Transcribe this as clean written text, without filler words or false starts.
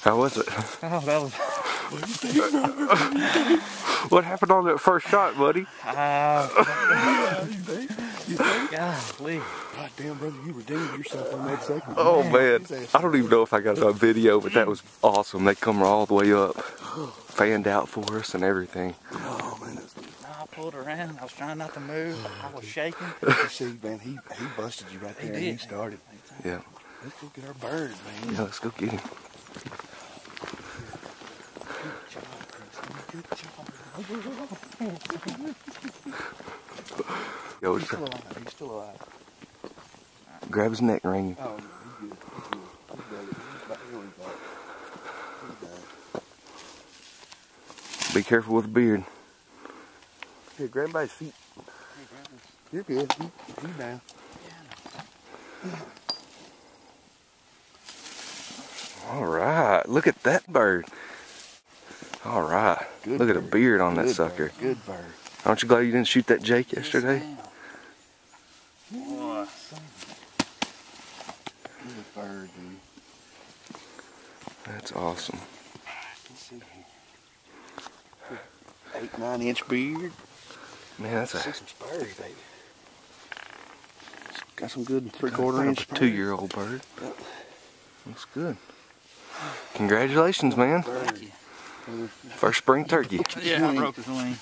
How was it? Oh, that was... What happened on that first shot, buddy? You think? Golly. God damn, brother, you redeemed yourself on that second. Oh man, I don't even know if I got it on video, but that was awesome. They come all the way up, fanned out for us and everything. Oh man, that's good. I pulled around. I was trying not to move. I was shaking. You see, man, he busted you right there and he started. Yeah. Let's go get our bird, man. Yeah, let's go get him. Good job. Yo, He's still alive. He's still alive. grab his neck ring. Oh, he's good. He's good. Be careful with the beard. Here, grab him by his feet. You're good. He's down. All right, look at that bird. All right, Good look at the bird. beard on that Good sucker. bird. Good bird. Aren't you glad you didn't shoot that Jake yesterday? Boy. Good bird, dude. That's awesome. Let's see here. 8-9 inch beard. Man, that's See a some spurs, baby. Got some good 3/4 inch spurs. 2-year-old bird. Looks good. Congratulations, man. Bird. Thank you. First spring turkey. Yeah, I broke his wing.